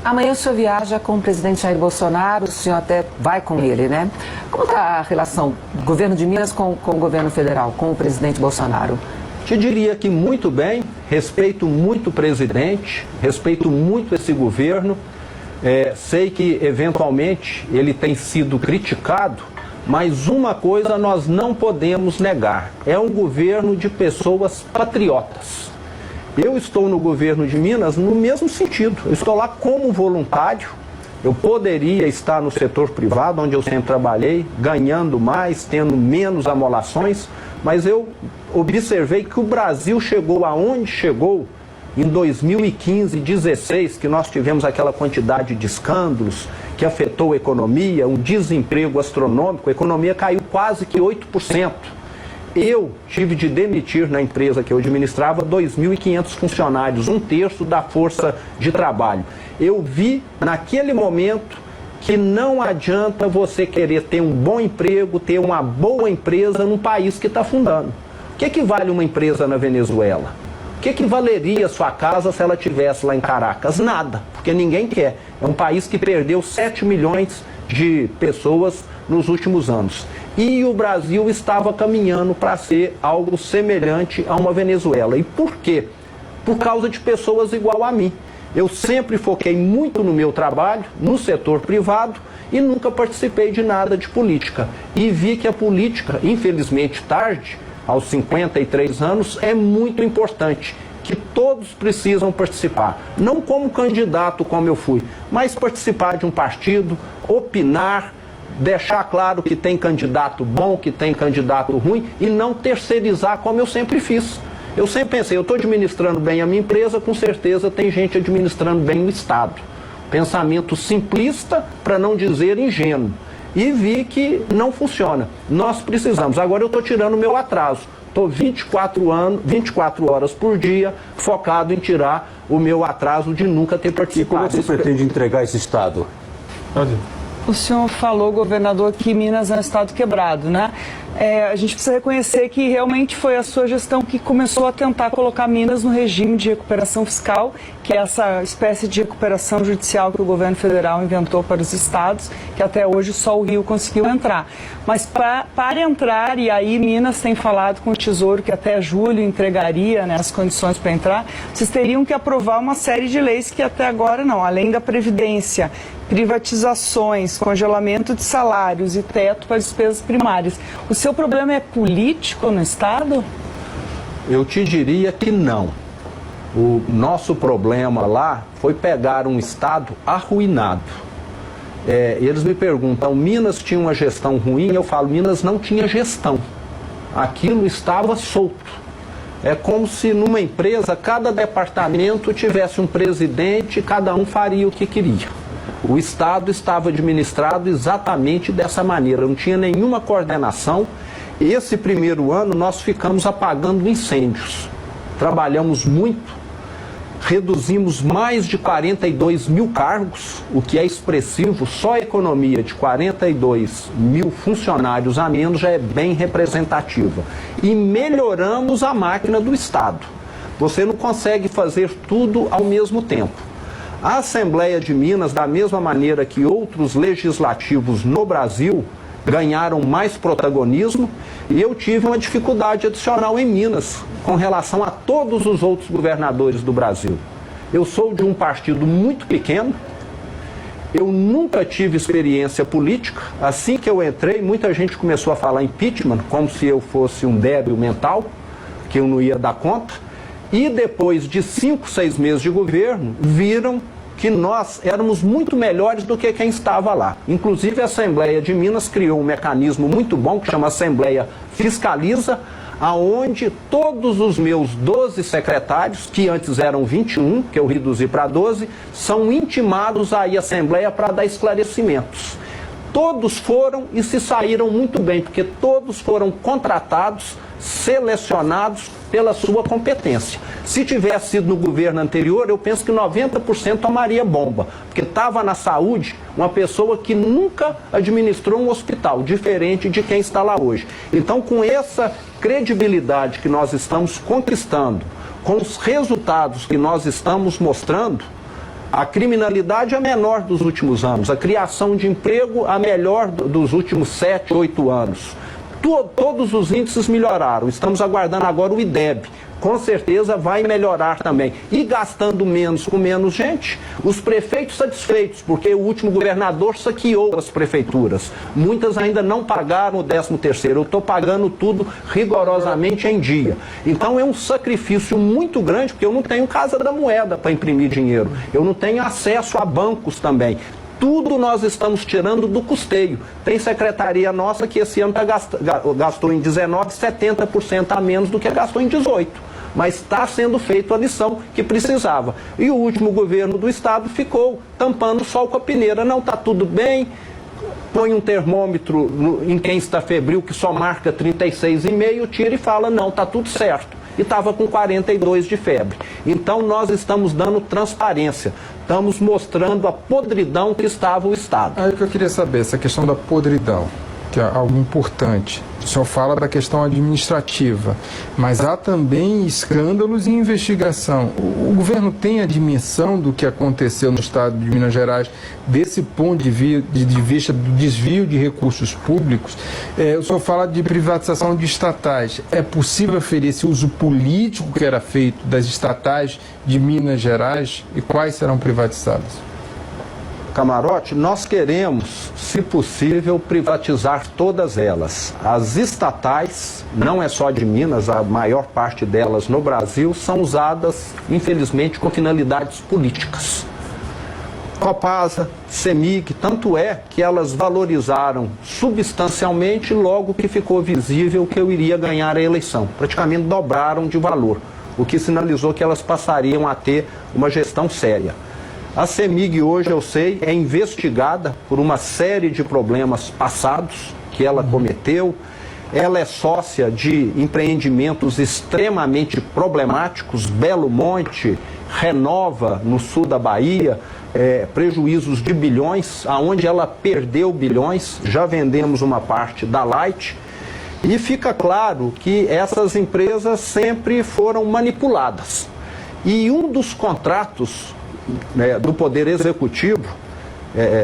Amanhã o senhor viaja com o presidente Jair Bolsonaro, o senhor até vai com ele, né? Como está a relação do governo de Minas com o governo federal, com o presidente Bolsonaro? Te diria que muito bem, respeito muito o presidente, respeito muito esse governo. Sei que, eventualmente, ele tem sido criticado, mas uma coisa nós não podemos negar: é um governo de pessoas patriotas. Eu estou no governo de Minas no mesmo sentido. Eu estou lá como voluntário. Eu poderia estar no setor privado, onde eu sempre trabalhei, ganhando mais, tendo menos amolações, mas eu observei que o Brasil chegou aonde chegou em 2015, 2016, que nós tivemos aquela quantidade de escândalos que afetou a economia, um desemprego astronômico, a economia caiu quase que 8%. Eu tive de demitir na empresa que eu administrava 2.500 funcionários, um terço da força de trabalho. Eu vi naquele momento que não adianta você querer ter um bom emprego, ter uma boa empresa num país que está afundando. O que vale uma empresa na Venezuela? O que valeria sua casa se ela estivesse lá em Caracas? Nada, porque ninguém quer. É um país que perdeu 7 milhões de pessoas nos últimos anos. E o Brasil estava caminhando para ser algo semelhante a uma Venezuela. E por quê? Por causa de pessoas igual a mim. Eu sempre foquei muito no meu trabalho, no setor privado, e nunca participei de nada de política. E vi que a política, infelizmente tarde, aos 53 anos, é muito importante, que todos precisam participar. Não como candidato, como eu fui, mas participar de um partido, opinar, deixar claro que tem candidato bom, que tem candidato ruim, e não terceirizar como eu sempre fiz. Eu sempre pensei, eu estou administrando bem a minha empresa, com certeza tem gente administrando bem o Estado. Pensamento simplista, para não dizer ingênuo. E vi que não funciona. Nós precisamos. Agora eu estou tirando o meu atraso. Estou 24 horas por dia focado em tirar o meu atraso de nunca ter participado. E como você pretende entregar esse Estado? O senhor falou, governador, que Minas é um estado quebrado, né? A gente precisa reconhecer que realmente foi a sua gestão que começou a tentar colocar Minas no regime de recuperação fiscal, que é essa espécie de recuperação judicial que o governo federal inventou para os estados, que até hoje só o Rio conseguiu entrar. Mas para entrar, e aí Minas tem falado com o Tesouro que até julho entregaria, né, as condições para entrar, vocês teriam que aprovar uma série de leis que até agora não, além da Previdência, privatizações, congelamento de salários e teto para despesas primárias. O seu problema é político no Estado? Eu te diria que não. O nosso problema lá foi pegar um Estado arruinado. Eles me perguntam, Minas tinha uma gestão ruim? Eu falo, Minas não tinha gestão. Aquilo estava solto. É como se numa empresa, cada departamento tivesse um presidente e cada um faria o que queria. O Estado estava administrado exatamente dessa maneira, não tinha nenhuma coordenação. Esse primeiro ano nós ficamos apagando incêndios. Trabalhamos muito, reduzimos mais de 42 mil cargos, o que é expressivo. Só a economia de 42 mil funcionários a menos já é bem representativa. E melhoramos a máquina do Estado. Você não consegue fazer tudo ao mesmo tempo. A Assembleia de Minas, da mesma maneira que outros legislativos no Brasil, ganharam mais protagonismo, e eu tive uma dificuldade adicional em Minas com relação a todos os outros governadores do Brasil. Eu sou de um partido muito pequeno, eu nunca tive experiência política. Assim que eu entrei, muita gente começou a falar impeachment, como se eu fosse um débil mental, que eu não ia dar conta. E depois de 5, 6 meses de governo, viram que nós éramos muito melhores do que quem estava lá. Inclusive a Assembleia de Minas criou um mecanismo muito bom que chama Assembleia Fiscaliza, aonde todos os meus 12 secretários, que antes eram 21, que eu reduzi para 12, são intimados aí à Assembleia para dar esclarecimentos. Todos foram e se saíram muito bem, porque todos foram contratados, selecionados pela sua competência. Se tivesse sido no governo anterior, eu penso que 90% tomaria bomba, porque estava na saúde uma pessoa que nunca administrou um hospital, diferente de quem está lá hoje. Então, com essa credibilidade que nós estamos conquistando, com os resultados que nós estamos mostrando, A criminalidade é a menor dos últimos anos, a criação de emprego a melhor dos últimos 7, 8 anos. Todos os índices melhoraram, estamos aguardando agora o IDEB. Com certeza vai melhorar também. E gastando menos com menos gente, os prefeitos satisfeitos, porque o último governador saqueou as prefeituras. Muitas ainda não pagaram o 13º. Eu estou pagando tudo rigorosamente em dia. Então é um sacrifício muito grande, porque eu não tenho Casa da Moeda para imprimir dinheiro. Eu não tenho acesso a bancos também. Tudo nós estamos tirando do custeio. Tem secretaria nossa que esse ano gastou em 19, 70% a menos do que gastou em 18. Mas está sendo feita a lição que precisava. E o último governo do estado ficou tampando o sol com a peneira. Não, está tudo bem, põe um termômetro em quem está febril que só marca 36,5, tira e fala, não, está tudo certo. E estava com 42 de febre. Então nós estamos dando transparência, estamos mostrando a podridão que estava o estado. Aí que eu queria saber, essa questão da podridão, que é algo importante. O senhor fala da questão administrativa, mas há também escândalos e investigação. O governo tem a dimensão do que aconteceu no estado de Minas Gerais, desse ponto de vista do desvio de recursos públicos? O senhor fala de privatização de estatais. É possível aferir esse uso político que era feito das estatais de Minas Gerais e quais serão privatizadas? Camarote, nós queremos, se possível, privatizar todas elas. As estatais, não é só de Minas, a maior parte delas no Brasil, são usadas, infelizmente, com finalidades políticas. Copasa, CEMIG, tanto é que elas valorizaram substancialmente logo que ficou visível que eu iria ganhar a eleição. Praticamente dobraram de valor, o que sinalizou que elas passariam a ter uma gestão séria. A CEMIG hoje, eu sei, é investigada por uma série de problemas passados que ela cometeu. Ela é sócia de empreendimentos extremamente problemáticos, Belo Monte, Renova, no sul da Bahia, prejuízos de bilhões, aonde ela perdeu bilhões, já vendemos uma parte da Light. E fica claro que essas empresas sempre foram manipuladas. E um dos contratos do Poder Executivo,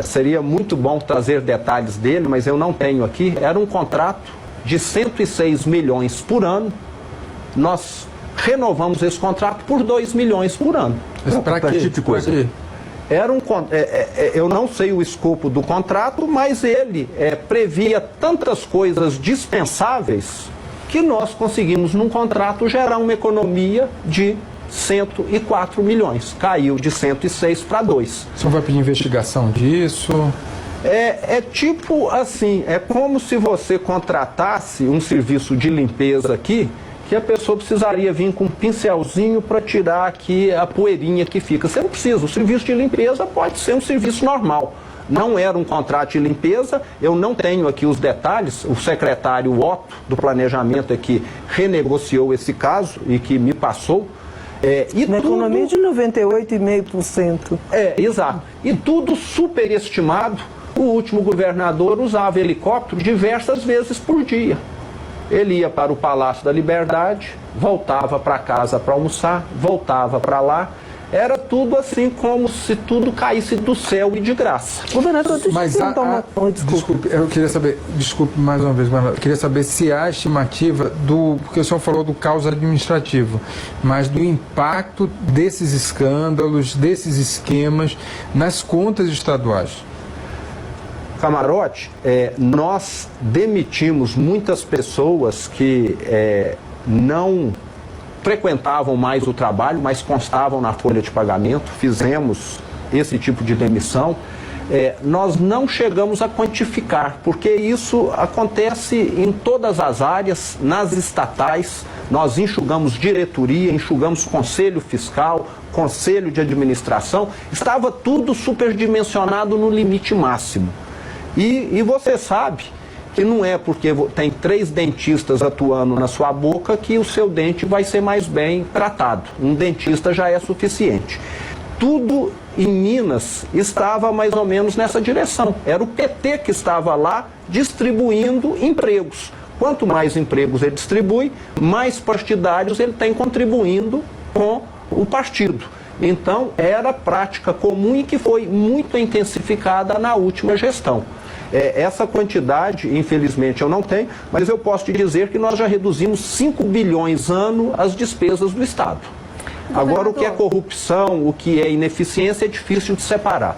seria muito bom trazer detalhes dele, mas eu não tenho aqui, era um contrato de 106 milhões por ano. Nós renovamos esse contrato por 2 milhões por ano. Para que tipo de coisa? Era eu não sei o escopo do contrato, mas ele previa tantas coisas dispensáveis que nós conseguimos num contrato gerar uma economia de 104 milhões. Caiu de 106 para 2. O senhor vai pedir investigação disso? É tipo assim, é como se você contratasse um serviço de limpeza aqui, que a pessoa precisaria vir com um pincelzinho para tirar aqui a poeirinha que fica. Você não precisa, o serviço de limpeza pode ser um serviço normal. Não era um contrato de limpeza, eu não tenho aqui os detalhes, o secretário Otto do Planejamento é que renegociou esse caso e que me passou. Na economia de 98,5%. Exato. E tudo superestimado. O último governador usava helicóptero diversas vezes por dia. Ele ia para o Palácio da Liberdade, voltava para casa para almoçar, voltava para lá. Era tudo assim, como se tudo caísse do céu e de graça. Governador, deixa eu perguntar uma coisa. Desculpe, eu queria saber, desculpe mais uma vez, eu queria saber se há estimativa porque o senhor falou do caos administrativo, mas do impacto desses escândalos, desses esquemas nas contas estaduais. Camarote, nós demitimos muitas pessoas que não frequentavam mais o trabalho, mas constavam na folha de pagamento, fizemos esse tipo de demissão. Nós não chegamos a quantificar, porque isso acontece em todas as áreas, nas estatais. Nós enxugamos diretoria, enxugamos conselho fiscal, conselho de administração, estava tudo superdimensionado no limite máximo. E você sabe que não é porque tem 3 dentistas atuando na sua boca que o seu dente vai ser mais bem tratado. Um dentista já é suficiente. Tudo em Minas estava mais ou menos nessa direção. Era o PT que estava lá distribuindo empregos. Quanto mais empregos ele distribui, mais partidários ele tem contribuindo com o partido. Então, era prática comum e que foi muito intensificada na última gestão. Essa quantidade, infelizmente, eu não tenho, mas eu posso te dizer que nós já reduzimos 5 bilhões ano as despesas do Estado. Agora, o que é corrupção, o que é ineficiência, é difícil de separar.